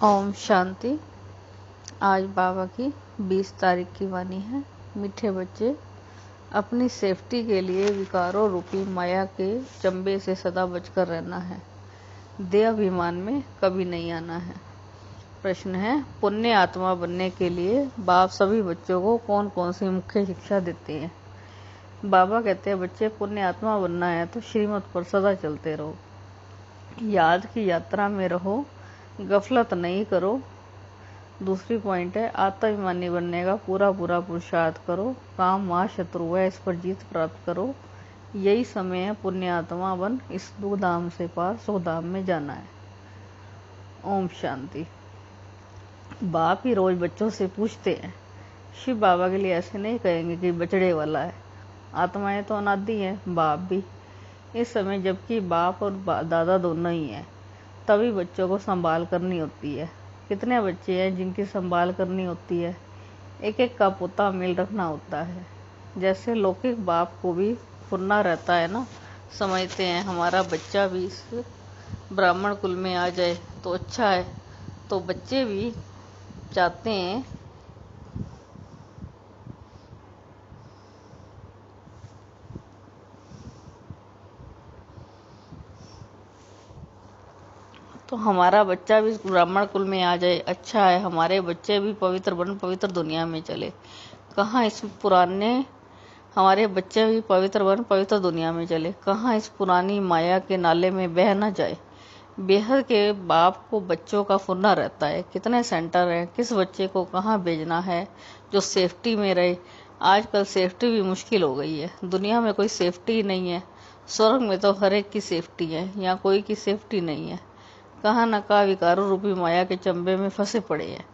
ओम शांति। आज बाबा की 20 तारीख की वाणी है। मीठे बच्चे, अपनी सेफ्टी के लिए विकारों रूपी माया के चंबे से सदा बचकर रहना है। देहाभिमान में कभी नहीं आना है। प्रश्न है, पुण्य आत्मा बनने के लिए बाप सभी बच्चों को कौन कौन सी मुख्य शिक्षा देते हैं। बाबा कहते हैं, बच्चे पुण्य आत्मा बनना है तो श्रीमत पर सदा चलते रहो, याद की यात्रा में रहो, गफलत नहीं करो। दूसरी पॉइंट है, आत्माभिमानी बनने का पूरा पुरुषार्थ करो, काम माँ शत्रु है इस पर जीत प्राप्त करो। यही समय है पुण्य आत्मा बन इस दुखधाम से पार सुखधाम में जाना है। ओम शांति। बाप ही रोज बच्चों से पूछते हैं। शिव बाबा के लिए ऐसे नहीं कहेंगे कि बचड़े वाला है। आत्माएं तो अनादि हैं, बाप भी। इस समय जबकि बाप और दादा दोनों ही हैं, तभी बच्चों को संभाल करनी होती है। कितने बच्चे हैं जिनकी संभाल करनी होती है। एक एक का पोता मेल रखना होता है। जैसे लौकिक बाप को भी फुरना रहता है ना, समझते हैं हमारा बच्चा भी इस ब्राह्मण कुल में आ जाए तो अच्छा है, तो बच्चे भी चाहते हैं तो हमारा बच्चा भी ब्राह्मण कुल में आ जाए, अच्छा है, हमारे बच्चे भी पवित्र बन पवित्र दुनिया में चले। कहाँ इस पुराने हमारे बच्चे भी पवित्र बन पवित्र दुनिया में चले, कहाँ इस पुरानी माया के नाले में बह न जाए। बेहद के बाप को बच्चों का फुरना रहता है। कितने सेंटर हैं, किस बच्चे को कहाँ भेजना है जो सेफ्टी में रहे। आजकल सेफ्टी भी मुश्किल हो गई है। दुनिया में कोई सेफ्टी नहीं है। स्वर्ग में तो हर एक की सेफ्टी है, यहाँ कोई की सेफ्टी नहीं है। कहाँ न कहाँ विकारों रूपी माया के चंबे में फंसे पड़े हैं।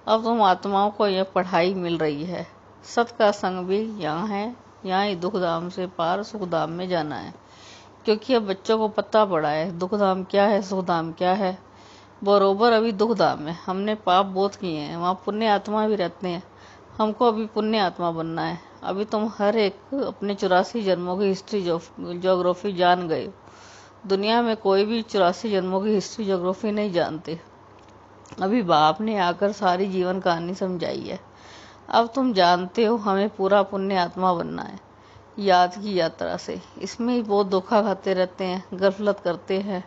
अब तुम आत्माओं को यह पढ़ाई मिल रही है। सत का संग भी यहाँ है, यहाँ ही दुखधाम से पार सुखधाम में जाना है। क्योंकि अब बच्चों को पता पड़ा है दुखधाम क्या है, सुखधाम क्या है। बरोबर अभी दुखधाम है, हमने पाप बहुत किए हैं, वहाँ पुण्य आत्मा भी रहते हैं। हमको अभी पुण्य आत्मा बनना है। अभी तुम हर एक अपने 84 जन्मों की हिस्ट्री ज्योग्राफी जान गए। दुनिया में कोई भी 84 जन्मों की हिस्ट्री ज्योग्राफी नहीं जानते। अभी बाप ने आकर सारी जीवन कहानी समझाई है। अब तुम जानते हो हमें पूरा पुण्य आत्मा बनना है, याद की यात्रा से। इसमें ही बहुत धोखा खाते रहते हैं, गफलत करते हैं।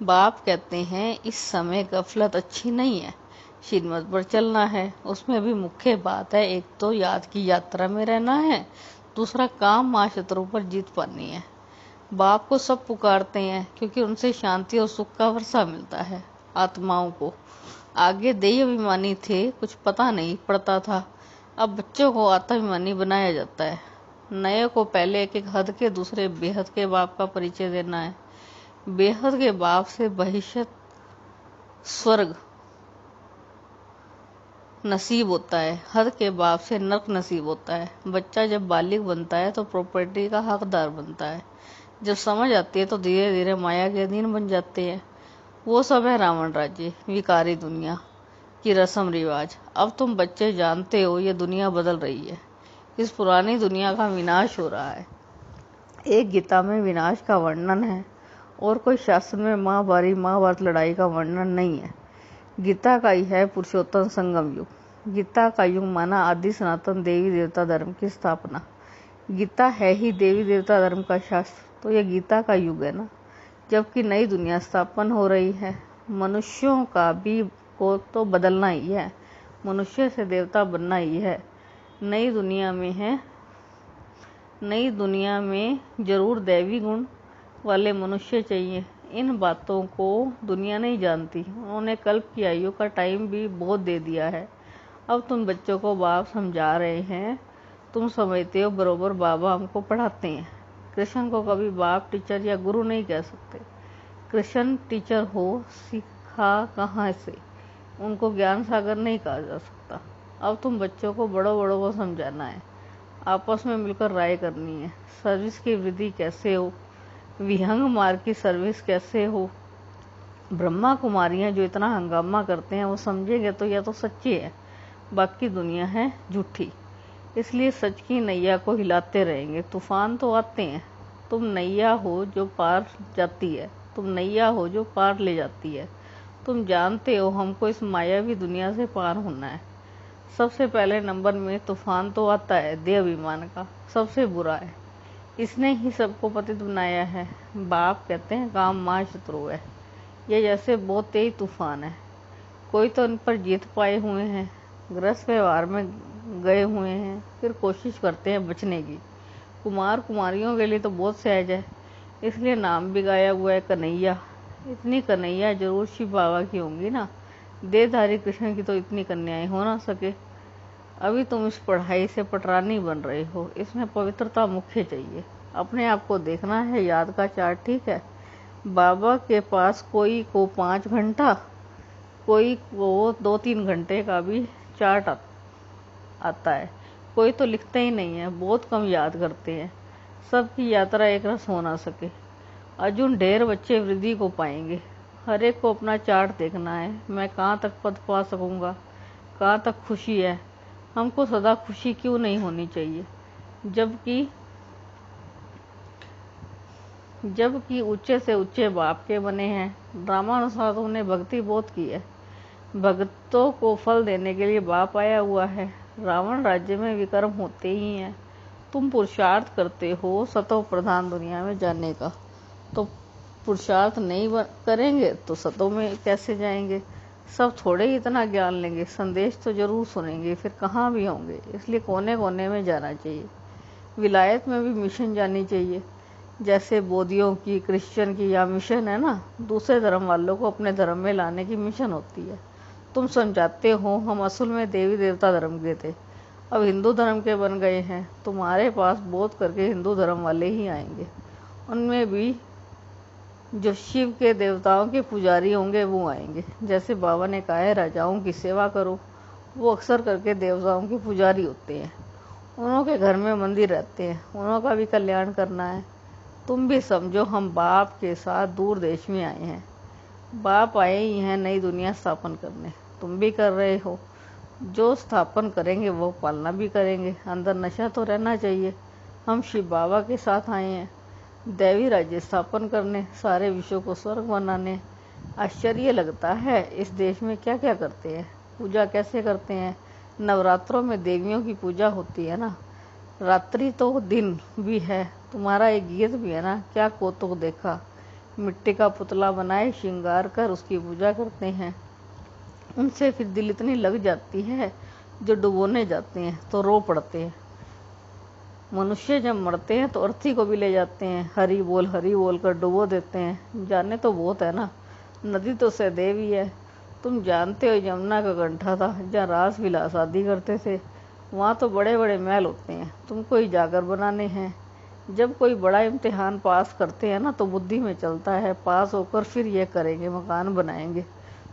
बाप कहते हैं इस समय गफलत अच्छी नहीं है, श्रीमत पर चलना है। उसमें भी मुख्य बात है, एक तो याद की यात्रा में रहना है, दूसरा काम माँ शत्रु पर जीत पानी है। बाप को सब पुकारते हैं क्योंकि उनसे शांति और सुख का वर्षा मिलता है। आत्माओं को आगे देह अभिमानी थे, कुछ पता नहीं पड़ता था। अब बच्चों को आत्माभिमानी बनाया जाता है। नए को पहले एक एक हद के दूसरे बेहद के बाप का परिचय देना है। बेहद के बाप से भविष्य स्वर्ग नसीब होता है, हद के बाप से नरक नसीब होता है। बच्चा जब बालिग बनता है तो प्रॉपर्टी का हकदार बनता है। जब समझ आती है तो धीरे धीरे माया के अधीन बन जाते हैं। वो सब है रावण राज्य, विकारी दुनिया की रस्म रिवाज। अब तुम बच्चे जानते हो ये दुनिया बदल रही है। इस पुरानी दुनिया का विनाश हो रहा है। एक गीता में विनाश का वर्णन है और कोई शास्त्र में महाभारत लड़ाई का वर्णन नहीं है। गीता का ही है पुरुषोत्तम संगम युग। गीता का युग माना आदि सनातन देवी देवता धर्म की स्थापना। गीता है ही देवी देवता धर्म का शास्त्र, तो यह गीता का युग है ना। जबकि नई दुनिया स्थापन हो रही है। मनुष्यों का भी को तो बदलना ही है, मनुष्य से देवता बनना ही है। नई दुनिया में है, नई दुनिया में जरूर दैवी गुण वाले मनुष्य चाहिए। इन बातों को दुनिया नहीं जानती। उन्होंने कल्प की आयु का टाइम भी बहुत दे दिया है। अब तुम बच्चों को बाप समझा रहे हैं। तुम समझते हो बरोबर बाबा हमको पढ़ाते हैं। कृष्ण को कभी बाप, टीचर या गुरु नहीं कह सकते। कृष्ण टीचर हो, सीखा कहाँ से, उनको ज्ञान सागर नहीं कहा जा सकता। अब तुम बच्चों को बड़ों बड़ों को समझाना है, आपस में मिलकर राय करनी है। सर्विस की वृद्धि कैसे हो, विहंग मार्ग की सर्विस कैसे हो। ब्रह्मा कुमारियां जो इतना हंगामा करते हैं वो समझेंगे तो या तो सच्चे है, बाकी दुनिया है झूठी। इसलिए सच की नैया को हिलाते रहेंगे। तूफान तो आते हैं, तुम नैया हो जो पार जाती है, तुम नैया हो जो पार ले जाती है। तुम जानते हो हमको इस मायावी दुनिया से पार होना है। सबसे पहले नंबर में तूफान तो आता है देह अभिमान का, सबसे बुरा है। इसने ही सबको पतित बनाया है। बाप कहते हैं काम माँ शत्रु है। ये जैसे बहुत तेज तूफान है। कोई तो इन पर जीत पाए हुए हैं, गृहस्थ व्यवहार में गए हुए हैं, फिर कोशिश करते हैं बचने की। कुमार कुमारियों के लिए तो बहुत सहज है, इसलिए नाम भी गाया हुआ है कन्हैया। इतनी कन्हैया जरूर शिव बाबा की होंगी ना। देहधारी कृष्ण की तो इतनी कन्याएं हो ना सके। अभी तुम इस पढ़ाई से पटरानी बन रहे हो, इसमें पवित्रता मुख्य चाहिए। अपने आप को देखना है, याद का चार्ट ठीक है। बाबा के पास कोई को 5 घंटा, कोई को 2-3 घंटे का भी चार्ट आता है। कोई तो लिखते ही नहीं है, बहुत कम याद करते हैं। सबकी यात्रा एक रस हो ना सके। अर्जुन ढेर बच्चे वृद्धि को पाएंगे। हर एक को अपना चार्ट देखना है। मैं कहाँ तक पद पा सकूंगा, कहाँ तक खुशी है। हमको सदा खुशी क्यों नहीं होनी चाहिए, जबकि ऊंचे से ऊंचे बाप के बने हैं। ड्रामानुसार तुमने भक्ति बहुत की है। भक्तों को फल देने के लिए बाप आया हुआ है। रावण राज्य में विक्रम होते ही हैं। तुम पुरुषार्थ करते हो सतो प्रधान दुनिया में जाने का, तो पुरुषार्थ नहीं करेंगे तो सतों में कैसे जाएंगे। सब थोड़े ही इतना ज्ञान लेंगे, संदेश तो जरूर सुनेंगे, फिर कहाँ भी होंगे। इसलिए कोने कोने में जाना चाहिए। विलायत में भी मिशन जानी चाहिए। जैसे बौद्धियों की, क्रिश्चियन की या मिशन है ना, दूसरे धर्म वालों को अपने धर्म में लाने की मिशन होती है। तुम समझाते हो हम असल में देवी देवता धर्म के थे, अब हिंदू धर्म के बन गए हैं। तुम्हारे पास बोध करके हिंदू धर्म वाले ही आएंगे। उनमें भी जो शिव के देवताओं के पुजारी होंगे वो आएंगे। जैसे बाबा ने कहा है राजाओं की सेवा करो, वो अक्सर करके देवताओं के पुजारी होते हैं। उन्हों के घर में मंदिर रहते हैं, उन्हों का भी कल्याण करना है। तुम भी समझो हम बाप के साथ दूर देश में आए हैं। बाप आए ही हैं नई दुनिया स्थापन करने, तुम भी कर रहे हो। जो स्थापन करेंगे वो पालना भी करेंगे। अंदर नशा तो रहना चाहिए। हम शिव बाबा के साथ आए हैं दैवी राज्य स्थापन करने, सारे विश्व को स्वर्ग बनाने। आश्चर्य लगता है इस देश में क्या क्या करते हैं, पूजा कैसे करते हैं। नवरात्रों में देवियों की पूजा होती है ना, रात्रि तो दिन भी है। तुम्हारा एक गीत भी है ना, क्या कौतुक देखा। मिट्टी का पुतला बनाए श्रृंगार कर उसकी पूजा करते हैं। उनसे फिर दिल इतनी लग जाती है, जो डुबोने जाते हैं तो रो पड़ते हैं। मनुष्य जब मरते हैं तो अर्थी को भी ले जाते हैं, हरी बोल कर डुबो देते हैं। जाने तो बहुत है ना, नदी तो सहदेव ही है। तुम जानते हो यमुना का कंठा था जहाँ रास विलास आदि करते थे। वहाँ तो बड़े बड़े महल होते हैं, तुमको ही जाकर बनाने हैं। जब कोई बड़ा इम्तिहान पास करते हैं ना तो बुद्धि में चलता है, पास होकर फिर ये करेंगे, मकान बनाएंगे।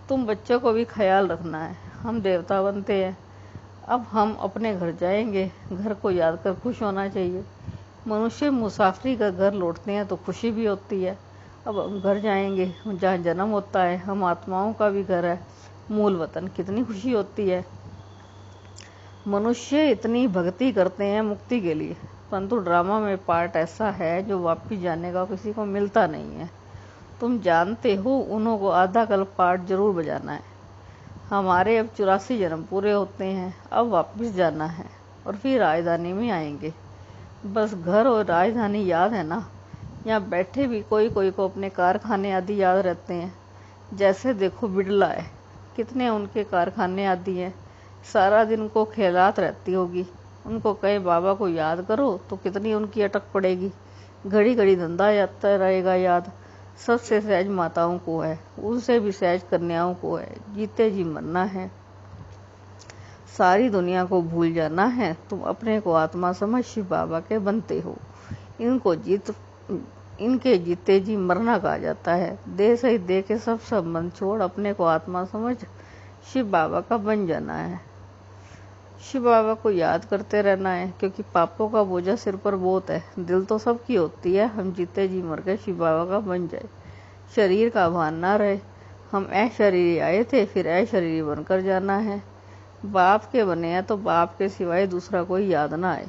तुम बच्चों को भी ख्याल रखना है। हम देवता बनते हैं, अब हम अपने घर जाएंगे। घर को याद कर खुश होना चाहिए। मनुष्य मुसाफरी का घर लौटते हैं तो खुशी भी होती है। अब हम घर जाएंगे जहाँ जन्म होता है, हम आत्माओं का भी घर है, मूल वतन, कितनी खुशी होती है। मनुष्य इतनी भक्ति करते हैं मुक्ति के लिए, परंतु ड्रामा में पार्ट ऐसा है जो वापिस जाने का किसी को मिलता नहीं है। तुम जानते हो उन्हों को आधा कल्प पार्ट जरूर बजाना है। हमारे अब 84 जन्म पूरे होते हैं, अब वापस जाना है और फिर राजधानी में आएंगे। बस घर और राजधानी याद है ना। यहाँ बैठे भी कोई कोई को अपने कारखाने आदि याद रहते हैं। जैसे देखो बिड़ला है, कितने उनके कारखाने आदि हैं। सारा दिन उनको ख्यालात रहती होगी। उनको कहे बाबा को याद करो तो कितनी उनकी अटक पड़ेगी। घड़ी घड़ी धंधा जाता रहेगा याद। सबसे सहज माताओं को है, उनसे भी सहज कन्याओं को है। जीते जी मरना है, सारी दुनिया को भूल जाना है। तुम अपने को आत्मा समझ शिव बाबा के बनते हो। इनके जीते जी मरना कहा जाता है। देह सहित देह के सब संबंध छोड़ अपने को आत्मा समझ शिव बाबा का बन जाना है। शिव बाबा को याद करते रहना है, क्योंकि पापों का बोझा सिर पर बहुत है। दिल तो सबकी होती है, हम जीते जी मर के शिव बाबा का बन जाए। शरीर का भान ना रहे। हम शरीर आए थे, फिर शरीर बनकर जाना है। बाप के बने हैं तो बाप के सिवाय दूसरा कोई याद ना आए।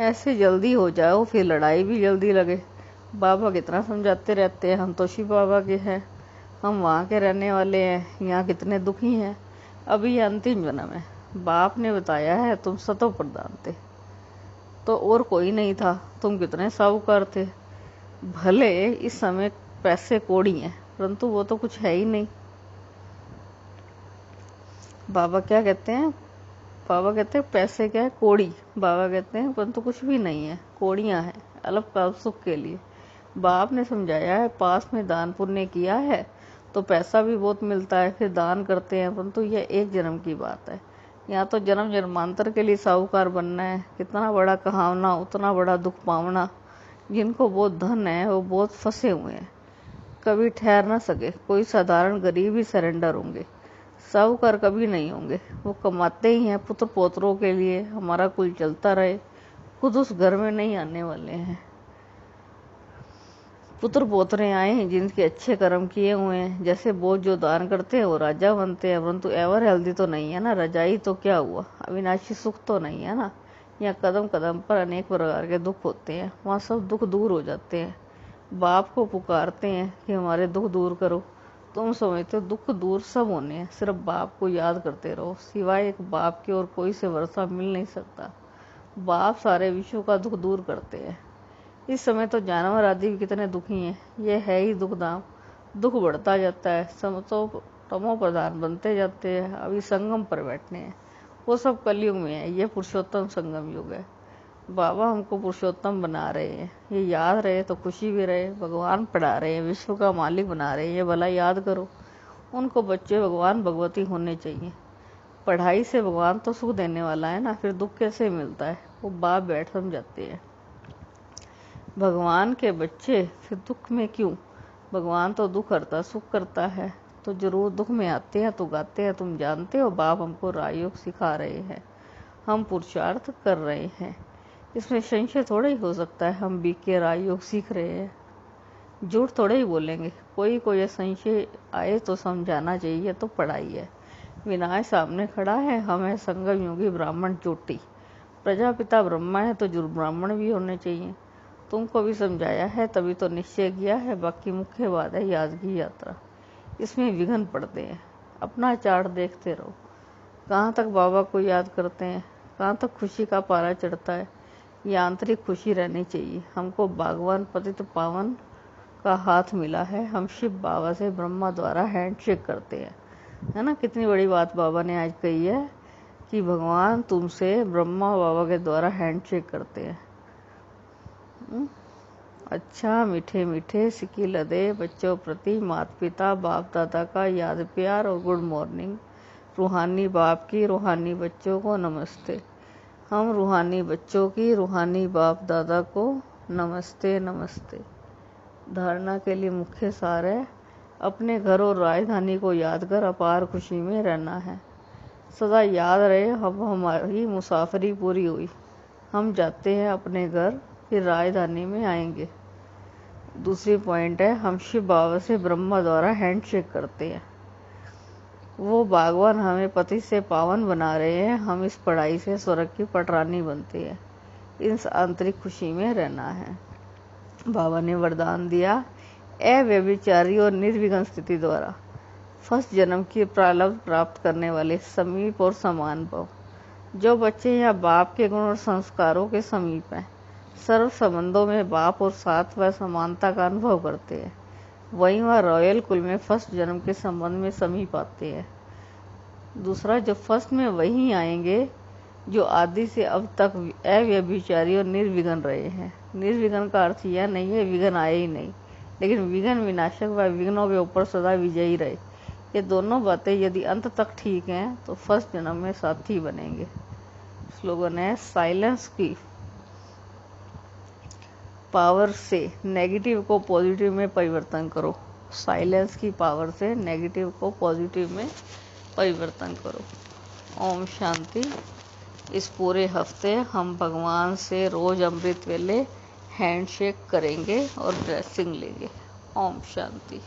ऐसे जल्दी हो जाओ, फिर लड़ाई भी जल्दी लगे। बाबा कितना समझाते रहते हैं, हम तो शिव बाबा के हैं। हम वहाँ के रहने वाले हैं, यहाँ कितने दुखी हैं। अभी ये अंतिम जन्म है। बाप ने बताया है तुम सतो प्रधान थे, तो और कोई नहीं था। तुम कितने साहूकार थे। भले इस समय पैसे कौड़ी हैं, परंतु वो तो कुछ है ही नहीं। बाबा क्या कहते हैं? बाबा कहते हैं पैसे क्या है? कौड़ी। बाबा कहते हैं परंतु कुछ भी नहीं है, कौड़ियां हैं अल्पकाल सुख के लिए। बाप ने समझाया है पास में दान पुण्य किया है तो पैसा भी बहुत मिलता है, फिर दान करते हैं, परंतु यह एक जन्म की बात है। यहाँ तो जन्म जन्मांतर के लिए साहूकार बनना है। कितना बड़ा कहावना उतना बड़ा दुख पावना। जिनको बहुत धन है वो बहुत फंसे हुए हैं, कभी ठहर ना सके। कोई साधारण गरीब ही सरेंडर होंगे, साहूकार कभी नहीं होंगे। वो कमाते ही हैं पुत्र पोत्रों के लिए, हमारा कुल चलता रहे, खुद उस घर में नहीं आने वाले हैं। पुत्र पोतरे आए हैं जिनके अच्छे कर्म किए हुए हैं। जैसे बोझ जो दान करते हैं वो राजा बनते हैं, परंतु एवर हेल्दी तो नहीं है ना। रजाई तो क्या हुआ, अविनाशी सुख तो नहीं है ना। यहाँ कदम कदम पर अनेक प्रकार के दुख होते हैं, वहाँ सब दुख दूर हो जाते हैं। बाप को पुकारते हैं कि हमारे दुख दूर करो। तुम समझते हो दुख दूर सब होने हैं, सिर्फ बाप को याद करते रहो। सिवाय एक बाप के और कोई से वर्षा मिल नहीं सकता। बाप सारे विश्व का दुख दूर करते हैं। इस समय तो जानवर आदि भी कितने दुखी हैं। ये है ही दुखधाम। दुख बढ़ता जाता है, तमो प्रधान बनते जाते हैं। अभी संगम पर बैठने हैं, वो सब कलयुग में है। ये पुरुषोत्तम संगम युग है। बाबा हमको पुरुषोत्तम बना रहे हैं, ये याद रहे तो खुशी भी रहे। भगवान पढ़ा रहे हैं, विश्व का मालिक बना रहे हैं, ये भला याद करो। उनको बच्चे भगवान भगवती होने चाहिए। पढ़ाई से भगवान तो सुख देने वाला है ना, फिर दुख कैसे मिलता है? वो बाप बैठ समझाते हैं। भगवान के बच्चे फिर दुख में क्यों? भगवान तो दुख करता सुख करता है, तो जरूर दुख में आते हैं तो गाते हैं। तुम जानते हो बाप हमको राजयोग सिखा रहे हैं, हम पुरुषार्थ कर रहे हैं। इसमें संशय थोड़ा ही हो सकता है हम बीके राजयोग सीख रहे हैं। झूठ थोड़े ही बोलेंगे। कोई को यह संशय आए तो समझाना चाहिए, तो पढ़ाई है। विनाश सामने खड़ा है, हम है संगम योगी ब्राह्मण चोटी। प्रजापिता ब्रह्मा है तो जरूर ब्राह्मण भी होने चाहिए। तुमको भी समझाया है तभी तो निश्चय किया है। बाकी मुख्य बात है याद की यात्रा, इसमें विघ्न पड़ते हैं। अपना चार्ट देखते रहो, कहाँ तक बाबा को याद करते हैं, कहाँ तक खुशी का पारा चढ़ता है। ये आंतरिक खुशी रहनी चाहिए। हमको भगवान पतित पावन का हाथ मिला है। हम शिव बाबा से ब्रह्मा द्वारा हैंडशेक करते हैं, है ना। कितनी बड़ी बात बाबा ने आज कही है कि भगवान तुमसे ब्रह्मा बाबा के द्वारा हैंडशेक करते हैं। अच्छा मीठे मीठे सिकी लदे बच्चों प्रति माता पिता बाप दादा का याद प्यार और गुड मॉर्निंग। रूहानी बाप की रूहानी बच्चों को नमस्ते। हम रूहानी बच्चों की रूहानी बाप दादा को नमस्ते नमस्ते। धारणा के लिए मुख्य सार है, अपने घर और राजधानी को याद कर अपार खुशी में रहना है। सदा याद रहे अब हमारी मुसाफरी पूरी हुई, हम जाते हैं अपने घर, फिर राजधानी में आएंगे। दूसरी पॉइंट है, हम शिव बाबा से ब्रह्मा द्वारा हैंडशेक करते हैं। वो भगवान हमें पति से पावन बना रहे हैं, हम इस पढ़ाई से स्वर्ग की पटरानी बनते हैं। इस आंतरिक खुशी में रहना है। बाबा ने वरदान दिया, अव्यभिचारी और निर्विघ्न स्थिति द्वारा फर्स्ट जन्म की प्रारब्ध प्राप्त करने वाले समीप और समान भव। जो बच्चे या बाप के गुण और संस्कारों के समीप हैं, सर्व संबंधों में बाप और साथ व समानता का अनुभव करते हैं, वहीं वह रॉयल कुल में फर्स्ट जन्म के संबंध में समीप आते हैं। दूसरा, जो फर्स्ट में वही आएंगे जो आदि से अब तक अव्यभिचारी और निर्विघ्न रहे हैं। निर्विघ्न का अर्थ यह नहीं है विघ्न आए ही नहीं, लेकिन विघ्न विनाशक व विघ्नों के ऊपर सदा विजयी रहे। ये दोनों बातें यदि अंत तक ठीक हैं तो फर्स्ट जन्म में साथी बनेंगे। स्लोगन है, साइलेंस की पावर से नेगेटिव को पॉजिटिव में परिवर्तन करो। साइलेंस की पावर से नेगेटिव को पॉजिटिव में परिवर्तन करो। ओम शांति। इस पूरे हफ्ते हम भगवान से रोज अमृत वेले हैंडशेक करेंगे और ब्लेसिंग लेंगे। ओम शांति।